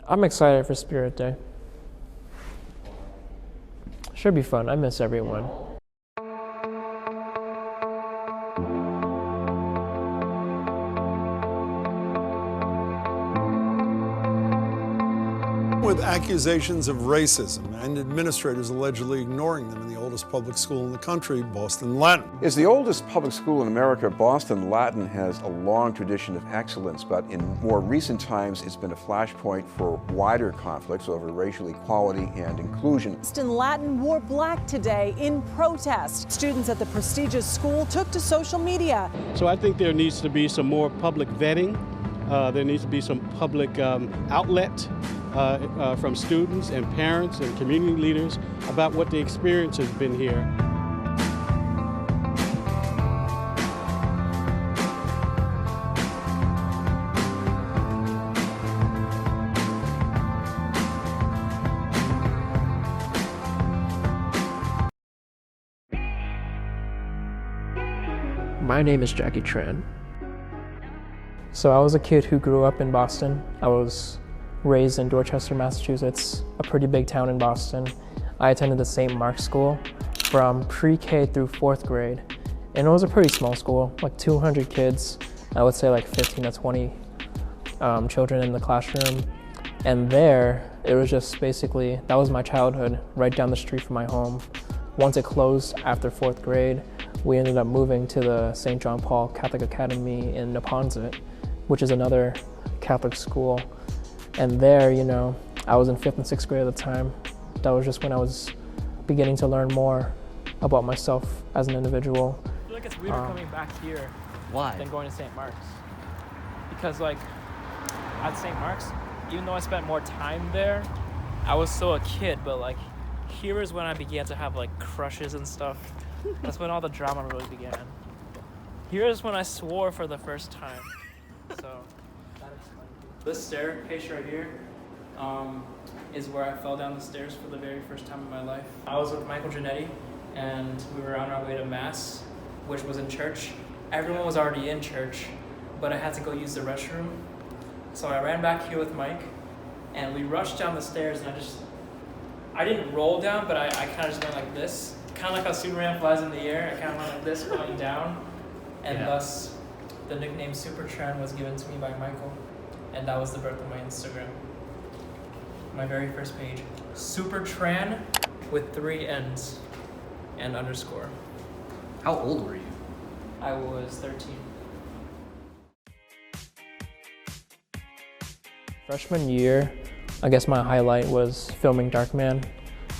I'm excited for Spirit Day. Should be fun. I miss everyone. With accusations of racism and administrators allegedly ignoring them in the oldest public school in the country, Boston Latin. As the oldest public school in America, Boston Latin has a long tradition of excellence, but in more recent times, it's been a flashpoint for wider conflicts over racial equality and inclusion. Boston Latin wore black today in protest. Students at the prestigious school took to social media. So I think there needs to be some more public vetting. There needs to be some public outlet from students and parents and community leaders about what the experience has been here. My name is Jackie Tran. So I was a kid who grew up in Boston. I was raised in Dorchester, Massachusetts, a pretty big town in Boston. I attended the St. Mark's School from pre-K through 4th grade. And it was a pretty small school, like 200 kids. I would say like 15 to 20 children in the classroom. And there, it was just basically, that was my childhood, right down the street from my home. Once it closed after 4th grade, we ended up moving to the St. John Paul Catholic Academy in Neponset, which is another Catholic school. And there, you know, I was in 5th and 6th grade at the time. That was just when I was beginning to learn more about myself as an individual. I feel like it's weirder coming back here than going to St. Mark's. Because like, at St. Mark's, even though I spent more time there, I was still a kid, but like, here is when I began to have like crushes and stuff. That's when all the drama really began. Here is when I swore for the first time. So, this staircase right here is where I fell down the stairs for the very first time in my life. I was with Michael Giannetti, and we were on our way to Mass, which was in church. Everyone was already in church, but I had to go use the restroom. So I ran back here with Mike, and we rushed down the stairs, and I didn't roll down, but I kind of just went like this. Kind of like how Superman flies in the air, I kind of went like this going down, and thus the nickname Super Tran was given to me by Michael, and that was the birth of my Instagram. My very first page, Super Tran with 3 N's and underscore. How old were you? I was 13. Freshman year, I guess my highlight was filming Darkman,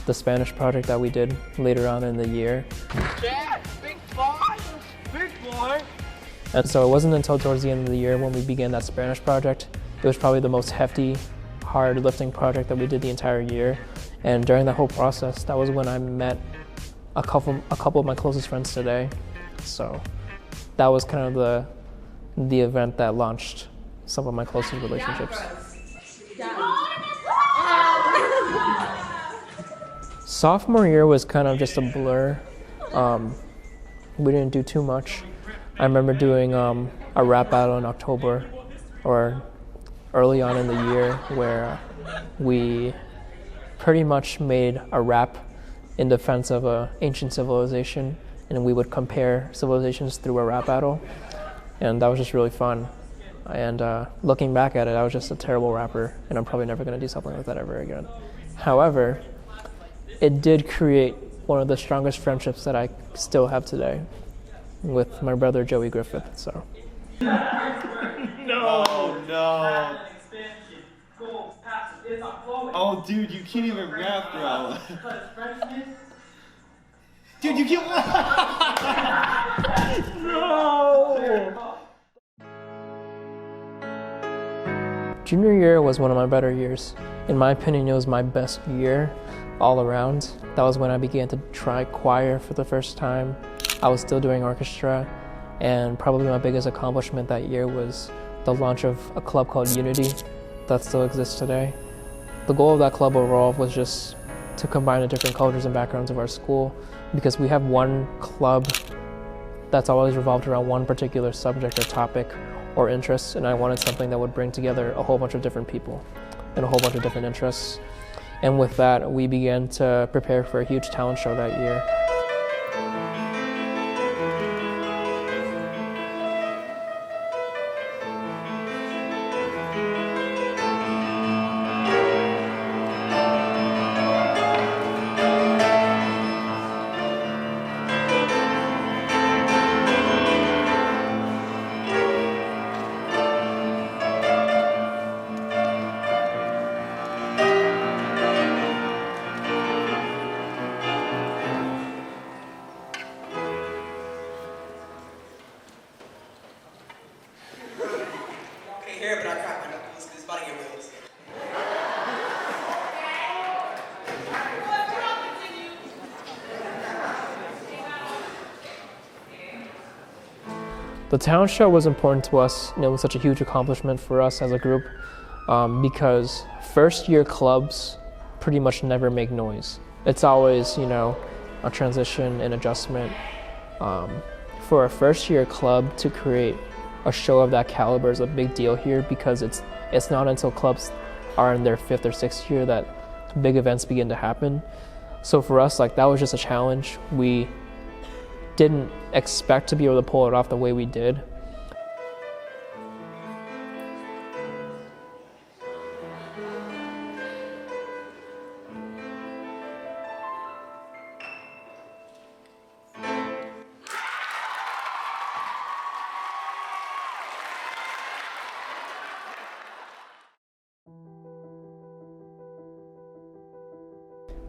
the Spanish project that we did later on in the year. Yeah, big boy! Big boy! And so it wasn't until towards the end of the year when we began that Spanish project. It was probably the most hefty, hard lifting project that we did the entire year. And during that whole process, that was when I met a couple of my closest friends today. So that was kind of the event that launched some of my closest relationships. Sophomore year was kind of just a blur. We didn't do too much. I remember doing a rap battle in October, or early on in the year, where we pretty much made a rap in defense of an ancient civilization, and we would compare civilizations through a rap battle, and that was just really fun. And looking back at it, I was just a terrible rapper, and I'm probably never going to do something like that ever again. However, it did create one of the strongest friendships that I still have today with my brother Joey Griffith. So. No. Oh, dude, you can't even rap, bro. Dude, you can't. No. Junior year was one of my better years. In my opinion, it was my best year all around. That was when I began to try choir for the first time. I was still doing orchestra, and probably my biggest accomplishment that year was the launch of a club called Unity that still exists today. The goal of that club overall was just to combine the different cultures and backgrounds of our school, because we have one club that's always revolved around one particular subject or topic or interest, and I wanted something that would bring together a whole bunch of different people. and a whole bunch of different interests. And with that, we began to prepare for a huge talent show that year. But I cracked my knuckles because it's about to get real. The talent show was important to us, and it was such a huge accomplishment for us as a group because first-year clubs pretty much never make noise. It's always, a transition and adjustment. For a first-year club to create a show of that caliber is a big deal here because it's not until clubs are in their 5th or 6th year that big events begin to happen. So for us, that was just a challenge. We didn't expect to be able to pull it off the way we did.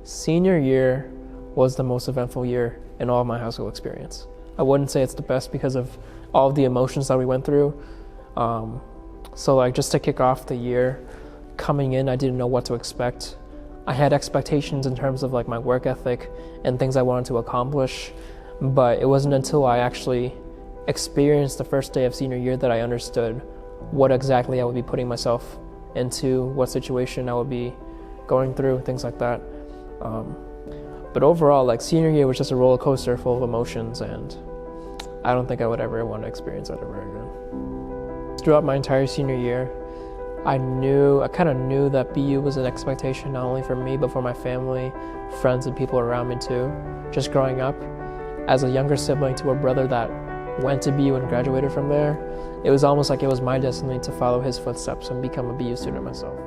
Senior year was the most eventful year in all of my high school experience. I wouldn't say it's the best because of all of the emotions that we went through. So just to kick off the year, coming in, I didn't know what to expect. I had expectations in terms of my work ethic and things I wanted to accomplish, but it wasn't until I actually experienced the first day of senior year that I understood what exactly I would be putting myself into, what situation I would be going through, things like that. But overall, senior year was just a roller coaster full of emotions, and I don't think I would ever want to experience that ever again. Throughout my entire senior year, I kind of knew that BU was an expectation not only for me, but for my family, friends, and people around me too. Just growing up, as a younger sibling to a brother that went to BU and graduated from there, it was almost like it was my destiny to follow his footsteps and become a BU student myself.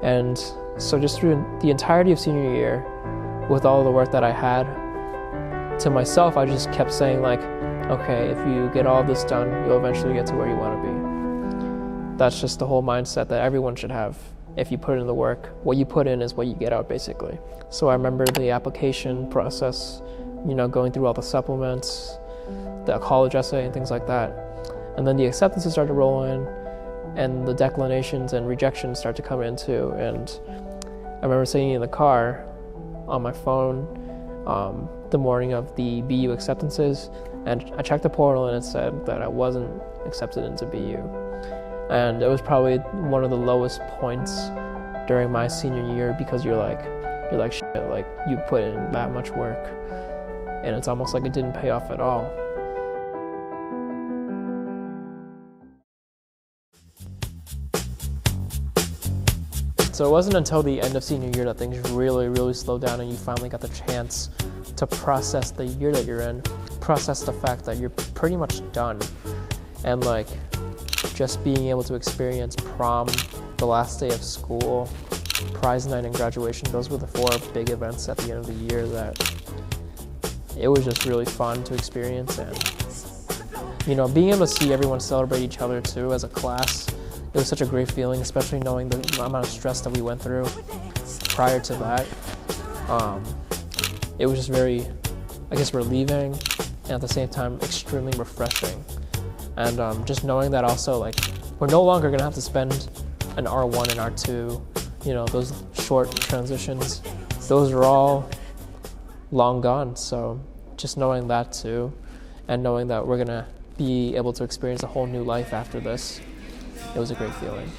And so just through the entirety of senior year, with all the work that I had, to myself, I just kept saying okay, if you get all this done, you'll eventually get to where you want to be. That's just the whole mindset that everyone should have. If you put in the work, what you put in is what you get out, basically. So I remember the application process, going through all the supplements, the college essay and things like that. And then the acceptances started to roll in, and the declinations and rejections start to come in too. And I remember sitting in the car on my phone the morning of the BU acceptances, and I checked the portal and it said that I wasn't accepted into BU. And it was probably one of the lowest points during my senior year because you're like shit, you put in that much work and it's almost like it didn't pay off at all. So it wasn't until the end of senior year that things really, really slowed down and you finally got the chance to process the year that you're in, process the fact that you're pretty much done. And just being able to experience prom, the last day of school, prize night and graduation, those were the 4 big events at the end of the year that it was just really fun to experience. And being able to see everyone celebrate each other too as a class, it was such a great feeling, especially knowing the amount of stress that we went through prior to that. It was just very, relieving and at the same time extremely refreshing. And just knowing that also, we're no longer gonna have to spend an R1 and R2, those short transitions, those are all long gone. So just knowing that too, and knowing that we're gonna be able to experience a whole new life after this, it was a great feeling.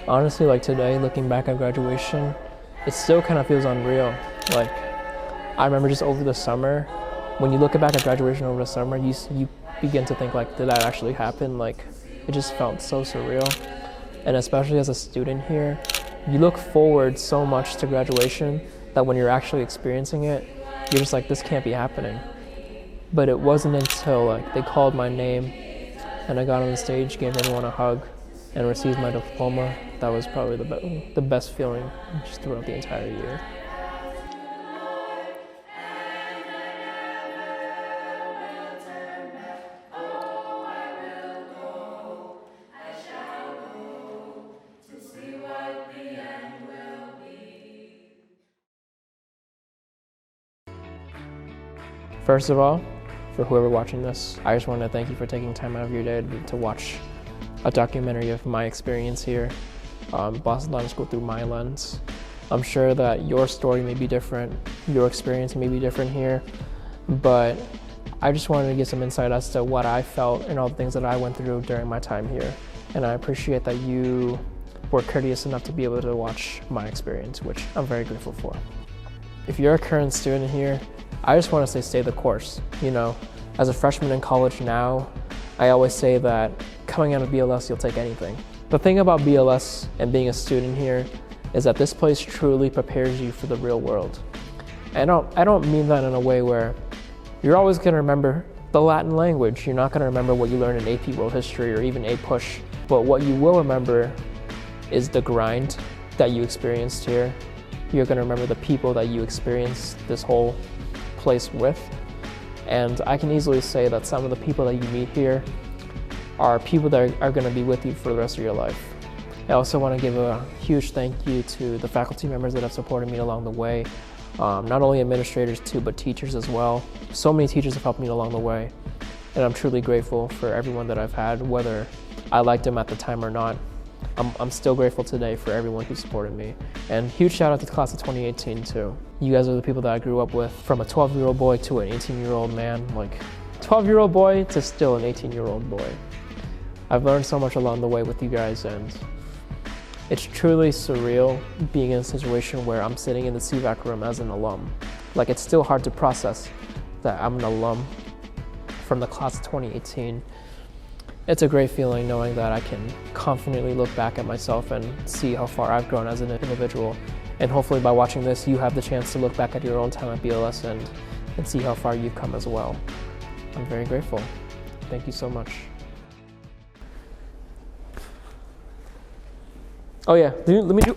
Honestly, like today, looking back at graduation, it still kind of feels unreal. Like, I remember just over the summer, when you look back at graduation over the summer, you begin to think like, did that actually happen? Like, it just felt so surreal. And especially as a student here, you look forward so much to graduation that when you're actually experiencing it, you're just like, this can't be happening. But it wasn't until like they called my name and I got on the stage, gave everyone a hug, and received my diploma. That was probably the best feeling just throughout the entire year. First of all, for whoever watching this, I just want to thank you for taking time out of your day to watch a documentary of my experience here, Boston Latin School through my lens. I'm sure that your story may be different, your experience may be different here, but I just wanted to get some insight as to what I felt and all the things that I went through during my time here. And I appreciate that you were courteous enough to be able to watch my experience, which I'm very grateful for. If you're a current student here, I just want to say stay the course. You know, as a freshman in college now, I always say that coming out of BLS, you'll take anything. The thing about BLS and being a student here is that this place truly prepares you for the real world. I don't mean that in a way where you're always going to remember the Latin language. You're not going to remember what you learned in AP World History or even APUSH, but what you will remember is the grind that you experienced here. You're going to remember the people that you experienced this whole place with. And I can easily say that some of the people that you meet here are people that are going to be with you for the rest of your life. I also want to give a huge thank you to the faculty members that have supported me along the way. Not only administrators too, but teachers as well. So many teachers have helped me along the way. And I'm truly grateful for everyone that I've had, whether I liked them at the time or not. I'm still grateful today for everyone who supported me. And huge shout out to the class of 2018 too. You guys are the people that I grew up with, from a 12-year-old boy to an 18-year-old man. Like, 12-year-old boy to still an 18-year-old boy. I've learned so much along the way with you guys, and it's truly surreal being in a situation where I'm sitting in the CVAC room as an alum. Like, it's still hard to process that I'm an alum from the class of 2018. It's a great feeling knowing that I can confidently look back at myself and see how far I've grown as an individual. And hopefully by watching this, you have the chance to look back at your own time at BLS and see how far you've come as well. I'm very grateful. Thank you so much. Oh yeah, let me do